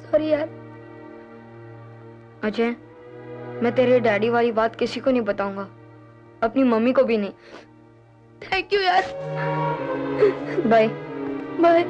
Sorry यार। अजय, मैं तेरे डैडी वाली बात किसी को नहीं बताऊंगा, अपनी मम्मी को भी नहीं। थैंक यू यार। Bye bye.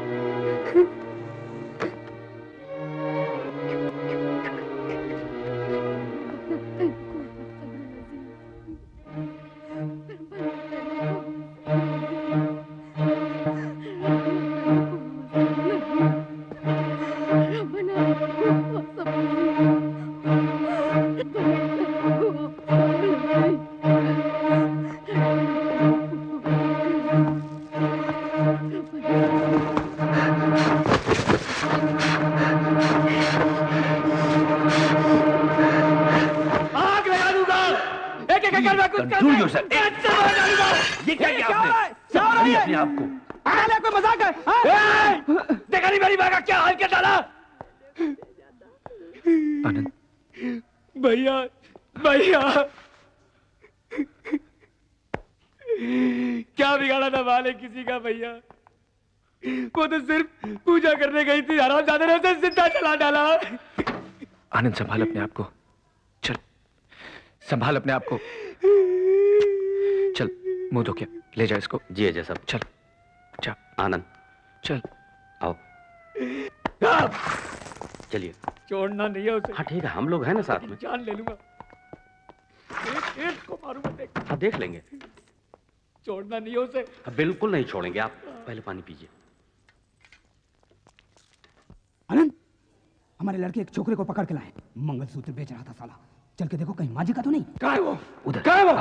Control yourself. ये क्या किया आपने? अपने आप को। कोई मजाक है? देखा नहीं मेरी माँ का क्या हाल कर डाला? आनंद, भैया भैया, क्या बिगाड़ा था वाले किसी का भैया? वो तो सिर्फ पूजा करने गई थी, हरामजादे ने उसे जिंदा जला डाला। आनंद संभाल अपने आप को, चल संभाल अपने आप को, चल मुंह धो के ले जा इसको। जी अजय साहब। चल जा आनंद, चल आओ चलिए। छोड़ना नहीं है उसे। हाँ ठीक है, हम लोग हैं ना साथ में। जान ले लूंगा, एक को मारूंगा। देख हाँ देख लेंगे। छोड़ना नहीं है उसे। हाँ, बिल्कुल नहीं छोड़ेंगे। आप पहले पानी पीजिए। आनंद, हमारे लड़के एक छोकरे को पकड़ के लाए, मंगलसूत्र बेच रहा था साला। चल के देखो कहीं माँ जी का तो नहीं। कहाँ है वो? उधर। कहाँ है वो?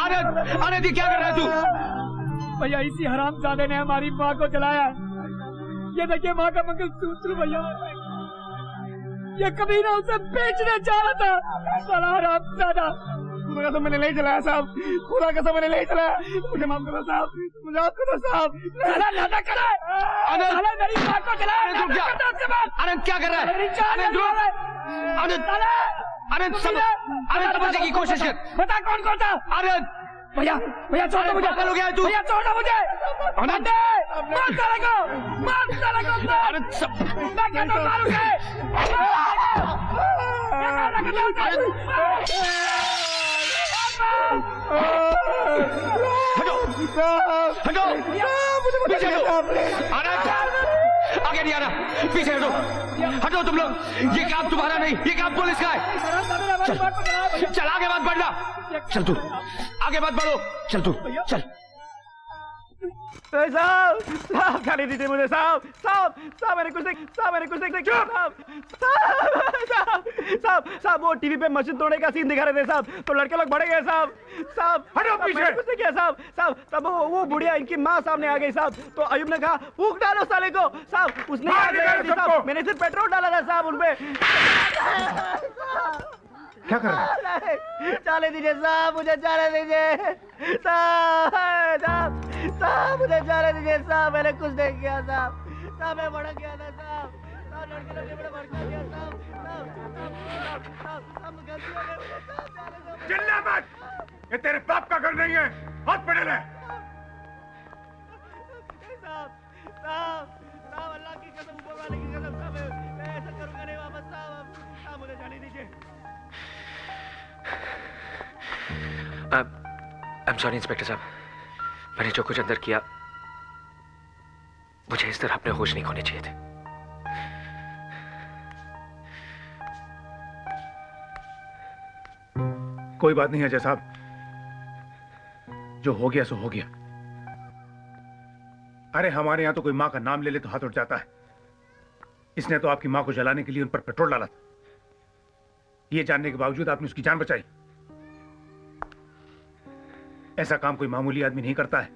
आनंद, आनंद, ये क्या कर रहा है तू? भैया इसी हरामजादे ने हमारी माँ को जलाया। ये देखिए माँ का मंगलसूत्र भैया, ये कभी ना उसे बेचने जा रहा था साला हरामजादा। खुदा कसम मैंने नहीं जलाया साहब, खुदा कसम मैंने नहीं जलाया। मुझे माफ करो साहब, मुझे माफ करो साहब। साला नाटक कर रहा है। साला मेरी माँ को जलाया। आनंद क्या कर रहा है? आनंद, आनंद समझने की कोशिश कर। बता कौन कौन था? आनंद, भैया भैया छोड़ दो मुझे। पागल हो गया है तू? भैया छोड़ दो मुझे। आनंद, मार साले को, मार साले को। आनंद सब मैं कहता हूँ मार उसे। हटो, पीछे हटो। आनंद, आगे नहीं आना, पीछे हटो। हटो तुम लोग, ये काम तुम्हारा नहीं, ये काम पुलिस का है। चल आगे मत बढ़ना। चल तू आगे मत बढ़ो। चल तू चल। साहब साहब खाने दीजिए मुझे साहब। साहब साहब मैंने कुछ नहीं, साहब मैंने कुछ नहीं। साहब साहब साहब साहब वो टीवी पे मशीन तोड़ने का सीन दिखा रहे थे साहब, तो लड़के लोग बढ़े गए साहब। साहब हटो पीछे। कुछ नहीं किया साहब। साहब तब वो बुढ़िया इनकी माँ सामने आ गई साहब, तो अयूब ने कहा फूंक डालो साले को साहब। उसने साहब मैंने सिर्फ पेट्रोल डाला था साहब उनपे। क्या कर रहा है? जाने दीजिए साहब, मुझे जाने दीजिए साहब। साहब मुझे जाने दीजिए साहब, मैंने कुछ नहीं किया साहब। साहब मैं भड़क गया था साहब। साहब लड़के लोग ने मुझे भड़का दिया साहब। साहब गलती हो गई मुझे साहब, जाने दो। चिल्ला मत, ये तेरे बाप का घर नहीं है। हाथ पड़े ले। साहब साहब साहब अल्लाह की कसम, ऊपर वाले की कसम साहब, मैं ऐसा करूंगा नहीं वापस साहब। साहब मुझे जाने दीजिए। आई एम सॉरी इंस्पेक्टर साहब, मैंने जो कुछ अंदर किया, मुझे इस तरह अपने होश नहीं खोने चाहिए थे। कोई बात नहीं अजय साहब, जो हो गया सो हो गया। अरे हमारे यहां तो कोई मां का नाम ले ले तो हाथ उठ जाता है। इसने तो आपकी मां को जलाने के लिए उन पर पेट्रोल डाला था। ये जानने के बावजूद आपने उसकी जान बचाई। ऐसा काम कोई मामूली आदमी नहीं करता है।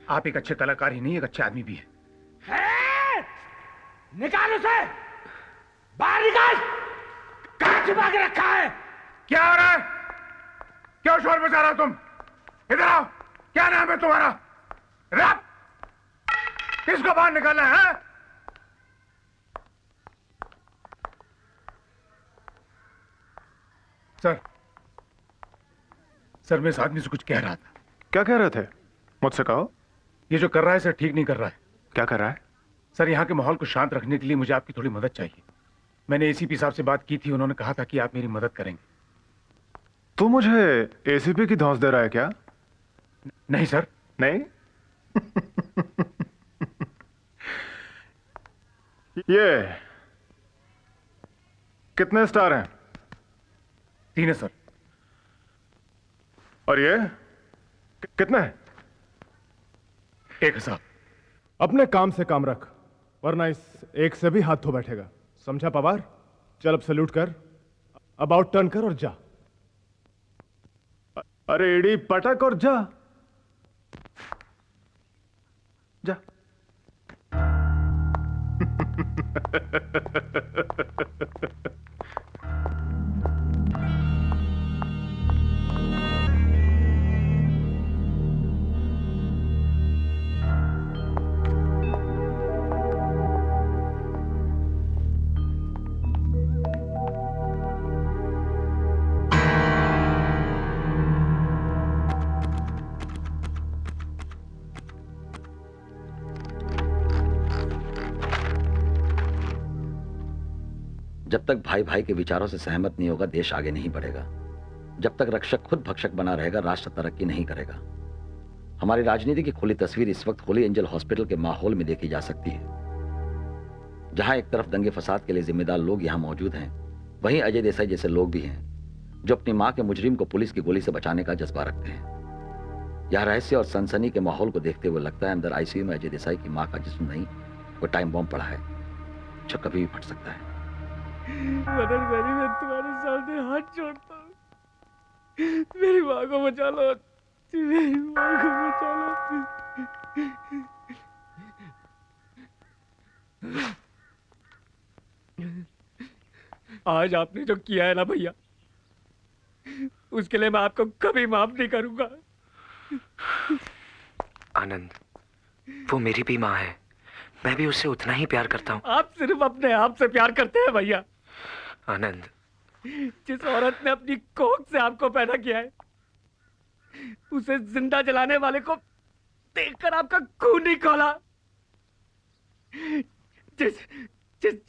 आप एक अच्छे कलाकार ही नहीं, एक अच्छे आदमी भी है। निकाल उसे, बाहर निकाल। कहाँ छुपा के रखा है? क्या हो रहा है? क्यों शोर मचा रहा हो तुम? इधर आओ। क्या नाम है तुम्हारा? रब, किसको बाहर निकालना है? सर मैं इस आदमी से कुछ कह रहा था। क्या कह रहे थे? मुझसे कहो। ये जो कर रहा है सर ठीक नहीं कर रहा है। क्या कर रहा है? सर यहाँ के माहौल को शांत रखने के लिए मुझे आपकी थोड़ी मदद चाहिए। मैंने एसीपी साहब से बात की थी, उन्होंने कहा था कि आप मेरी मदद करेंगे। तू मुझे एसीपी की धौंस दे रहा है क्या? नहीं सर। नहीं? ये कितने स्टार हैं? 3 है सर। और ये कितने हैं? 1 है साहब। अपने काम से काम रख, वरना इस एक से भी हाथ धो बैठेगा। समझा पवार? चल अब सल्यूट कर, अबाउट टर्न कर और जा। अरे एड़ी पटक और जा जा। जब तक भाई भाई के विचारों से सहमत नहीं होगा, देश आगे नहीं बढ़ेगा। जब तक रक्षक खुद भक्षक बना रहेगा, राष्ट्र तरक्की नहीं करेगा। हमारी राजनीति की खुली तस्वीर इस वक्त होली एंजल हॉस्पिटल के माहौल में देखी जा सकती है, जहां एक तरफ दंगे फसाद के लिए जिम्मेदार लोग यहां मौजूद हैं, वहीं अजय देसाई जैसे लोग भी हैं जो अपनी मां के मुजरिम को पुलिस की गोली से बचाने का जज्बा रखते हैं। यह रहस्य और सनसनी के माहौल को देखते हुए लगता है अंदर आईसीयू में अजय देसाई की मां का जिस्म नहीं, वो टाइम बॉम्ब पड़ा है जो कभी भी फट सकता है। मदन गरी, मैं तुम्हारे सामने हाथ जोड़ता हूँ, मेरी माँ को बचा लो, मेरी माँ को बचा लो। आज आपने जो किया है ना भैया, उसके लिए मैं आपको कभी माफ नहीं करूंगा। आनंद, वो मेरी भी माँ है, मैं भी उससे उतना ही प्यार करता हूँ। आप सिर्फ अपने आप से प्यार करते हैं भैया। आनंद, जिस औरत ने अपनी कोख से आपको पैदा किया है, उसे जिंदा जलाने वाले को देखकर आपका खून नहीं खौला। जिस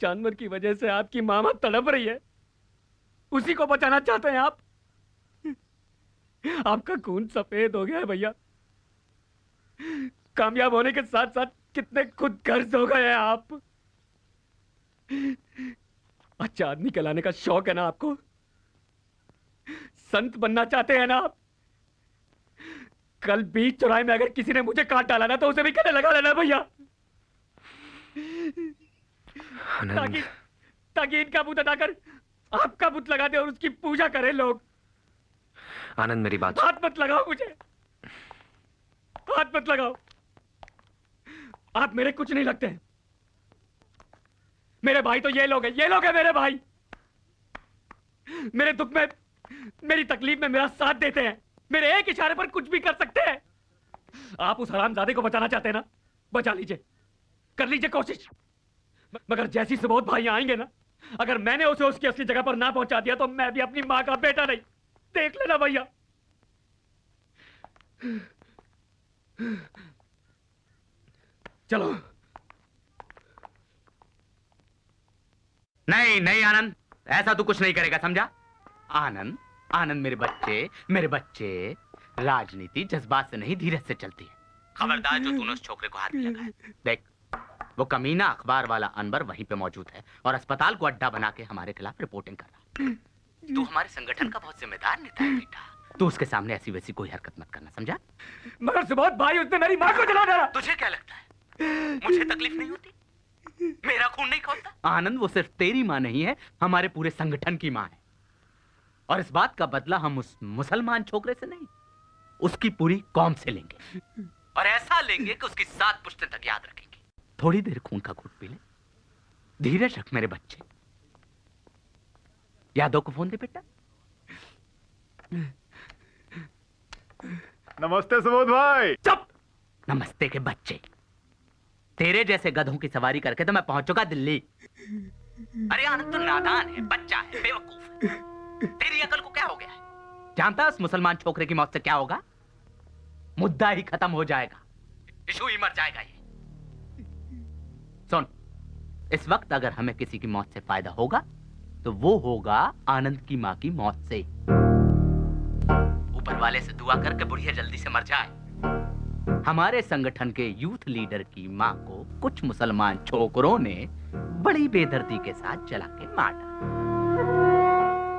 जानवर की वजह से आपकी मामा तड़प रही है, उसी को बचाना चाहते हैं आप। आपका खून सफेद हो गया है भैया। कामयाब होने के साथ साथ कितने खुदगर्ज हो गए हैं आप। अच्छा आदमी कहलाने का शौक है ना आपको? संत बनना चाहते हैं ना आप? कल बीच चौराहे में अगर किसी ने मुझे काट डाला ना, तो उसे भी गले लगा लेना भैया, ताकि इनका बुत हटाकर आपका बुत लगा दे और उसकी पूजा करें लोग। आनंद, मेरी बात हाथ मत लगाओ मुझे, हाथ मत लगाओ। आप मेरे कुछ नहीं लगते हैं। मेरे भाई तो ये लोग हैं मेरे भाई। मेरे दुख में, मेरी तकलीफ में मेरा साथ देते हैं, मेरे एक इशारे पर कुछ भी कर सकते हैं। आप उस हरामजादे को बचाना चाहते हैं ना, बचा लीजिए, कर लीजिए कोशिश। मगर जैसी सुबोध भाई आएंगे ना, अगर मैंने उसे उसकी असली जगह पर ना पहुंचा दिया, तो मैं भी अपनी मां का बेटा नहीं। देख लेना भैया। चलो। नहीं नहीं आनंद, ऐसा तू कुछ नहीं करेगा, समझा? आनंद, आनंद मेरे बच्चे, राजनीति जज्बात से नहीं धीरज से चलती है। खबरदार जो तूने उस छोकरे को हाथ में लगाया। देख, वो कमीना अखबार वाला अनवर वहीं पे मौजूद है और अस्पताल को अड्डा बना के हमारे खिलाफ रिपोर्टिंग कर रहा है। तू हमारे संगठन का बहुत जिम्मेदार नेता है बेटा, तू उसके सामने ऐसी वैसी कोई हरकत मत करना, समझा? मगर सुबोध भाई, उसने मेरी मां को जला डाला। तुझे क्या लगता है मुझे तकलीफ नहीं होती? मेरा खून नहीं खौलता? आनंद, वो सिर्फ तेरी मां नहीं है, हमारे पूरे संगठन की मां है। और इस बात का बदला हम उस मुसलमान छोकरे से नहीं, उसकी पूरी कौम से लेंगे और ऐसा लेंगे कि उसकी 7 पुश्तें तक याद रखेंगे। थोड़ी देर खून का घूंट पी ले। धीरज रख मेरे बच्चे। यादव को फोन दे बेटा। नमस्ते सुबोध भाई। चुप। नमस्ते के बच्चे। तेरे जैसे गधों की सवारी करके तो मैं पहुंच चुका दिल्ली। अरे आनंद तो नादान है, बच्चा है, बेवकूफ है। तेरी अकल को क्या हो गया है? जानता है उस मुसलमान छोकरे की मौत से क्या होगा? मुद्दा ही खत्म हो जाएगा, इशू ही मर जाएगा। ये सुन, इस वक्त अगर हमें किसी की मौत से फायदा होगा तो वो होगा आनंद की मां की मौत से। ऊपर वाले से दुआ करके बुढ़िया जल्दी से मर जाए। हमारे संगठन के यूथ लीडर की मां को कुछ मुसलमान छोकरों ने बड़ी बेदर्दी के साथ जला के मार डाला।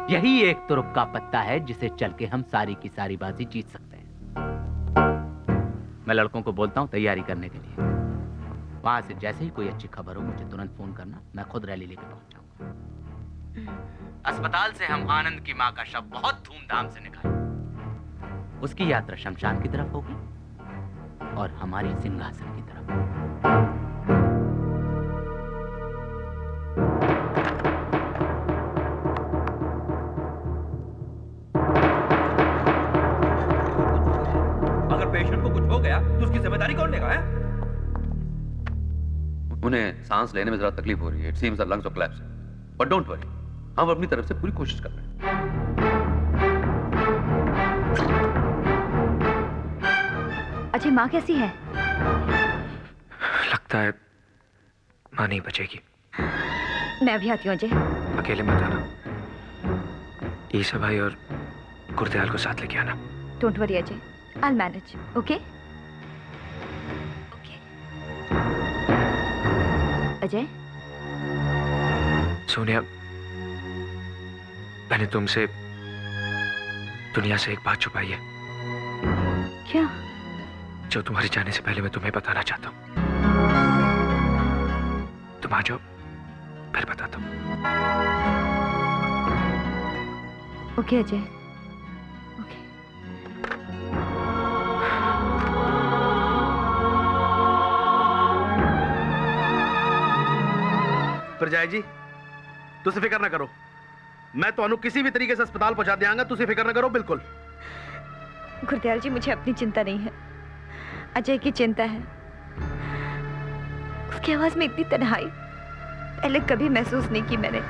यही एक तुरुप का पत्ता है जिसे चल के हम सारी की सारी बाजी जीत सकते हैं। मैं लड़कों को बोलता हूं तैयारी करने के लिए। वहां से जैसे ही कोई अच्छी खबर हो मुझे तुरंत फोन करना, मैं खुद रैली लेके पहुंच जाऊंगा। अस्पताल से हम आनंद की मां का शव बहुत धूमधाम से निकालेंगे। उसकी यात्रा शमशान की तरफ होगी और हमारी सिंहासन की तरफ। अगर पेशेंट को कुछ हो गया तो उसकी जिम्मेदारी कौन लेगा? है उन्हें सांस लेने में जरा तकलीफ हो रही है। It seems the lungs of collapse, but don't worry, हम अपनी तरफ से पूरी कोशिश कर रहे हैं। अजय, माँ कैसी है? लगता है माँ नहीं बचेगी। मैं अभी आती हूँ अजय। अकेले मत आना, ईसा भाई और गुरदयाल को साथ लेके आना। Don't worry Ajay, I will manage. Okay Ajay. Sonia, मैंने तुमसे दुनिया से एक बात छुपाई है। क्या? जो तुम्हारे जाने से पहले मैं तुम्हें बताना चाहता हूं। तुम आ जाओ, फिर बताता हूं। ओके अजय। परजाई जी, तुसी फिक्र ना करो, मैं तो किसी भी तरीके से अस्पताल पहुंचा दियांगा। तुसी फिक्र ना करो बिल्कुल। गुरदयाल जी, मुझे अपनी चिंता नहीं है, अजय की चिंता है। उसकी आवाज में इतनी तन्हाई पहले कभी महसूस नहीं की मैंने।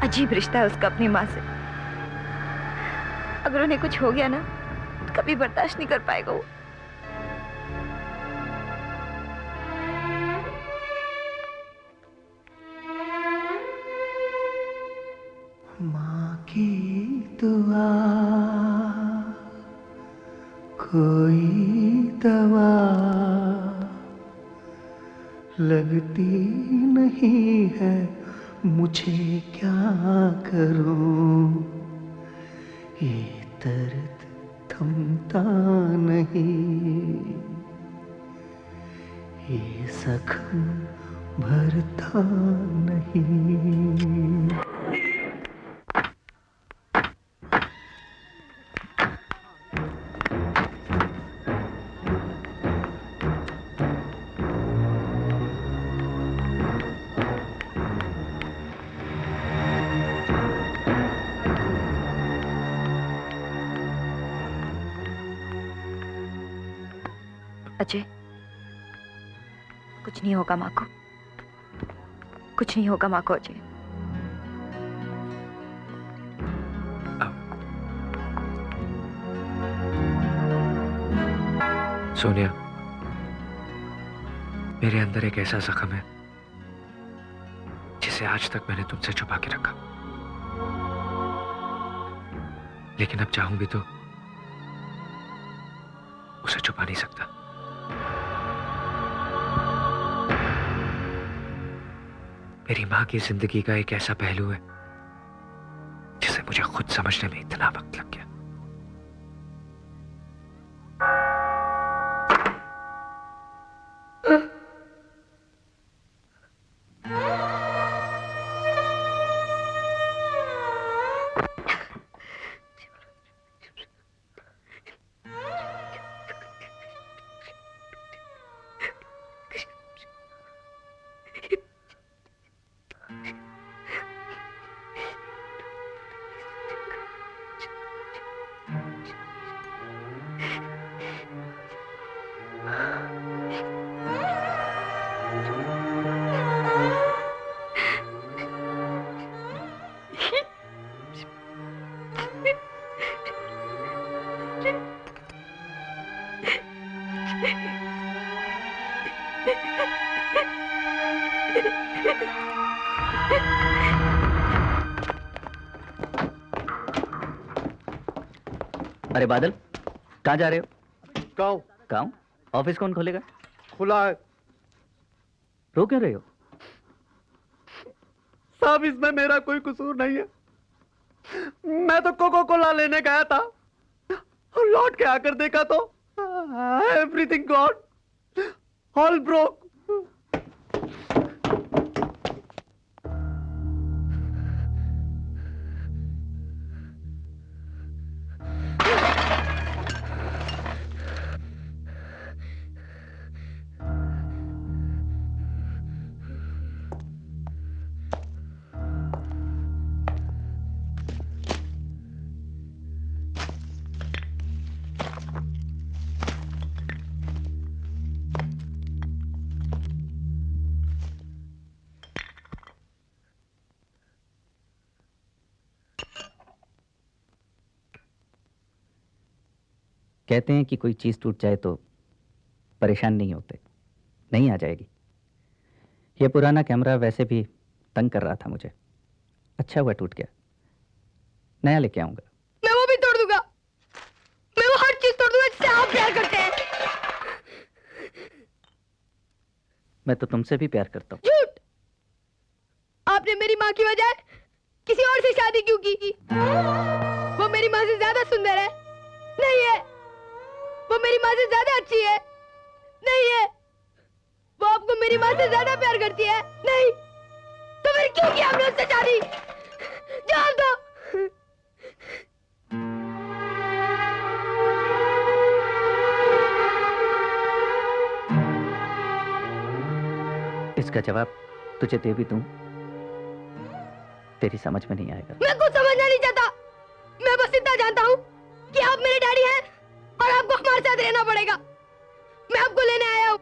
अजीब रिश्ता है उसका अपनी माँ से। अगर उन्हें कुछ हो गया ना तो कभी बर्दाश्त नहीं कर पाएगा वो। माँ की दुआ कोई दवा लगती नहीं है, मुझे क्या करूं? ये दर्द थमता नहीं, ये जख्म भरता नहीं। अजय, कुछ नहीं होगा माँ को, कुछ नहीं होगा माँ को अजय। सोनिया, मेरे अंदर एक ऐसा जख्म है जिसे आज तक मैंने तुमसे छुपा के रखा, लेकिन अब चाहूं भी तो उसे छुपा नहीं सकता। मेरी मां की जिंदगी का एक ऐसा पहलू है जिसे मुझे खुद समझने में इतना वक्त लग गया। अरे बादल, कहाँ जा रहे हो? गाँव। गाँव? ऑफिस कौन खोलेगा? खुला है। रो क्यों रहे हो? साहब, इसमें मेरा कोई कसूर नहीं है। मैं तो कोको कोला लेने गया था और लौट के आकर देखा तो एवरीथिंग गॉन, ऑल ब्रोक। कहते हैं कि कोई चीज टूट जाए तो परेशान नहीं होते। नहीं आ जाएगी। यह पुराना कैमरा वैसे भी तंग कर रहा था मुझे। अच्छा हुआ टूट गया, नया लेके आऊंगा। मैं वो भी तोड़ दूंगा। मैं वो हर चीज तोड़ दूंगा जिससे आप प्यार करते हैं। मैं तो तुमसे भी प्यार करता हूँ। झूठ। आपने मेरी माँ की बजाय किसी और से शादी क्यों की? वो मेरी माँ से ज्यादा सुंदर है? नहीं है। वो मेरी माँ से ज्यादा अच्छी है? नहीं है। वो आपको मेरी माँ से ज्यादा प्यार करती है? नहीं। तो फिर क्यों किया आपने उससे शादी? जान दो। इसका जवाब तुझे दे भी दूं, तेरी समझ में नहीं आएगा। मैं कुछ समझना नहीं चाहता। मैं बस इतना जानता हूँ कि आप मेरे डैडी हैं और आपको हमारे साथ रहना पड़ेगा। मैं आपको लेने आया हूँ।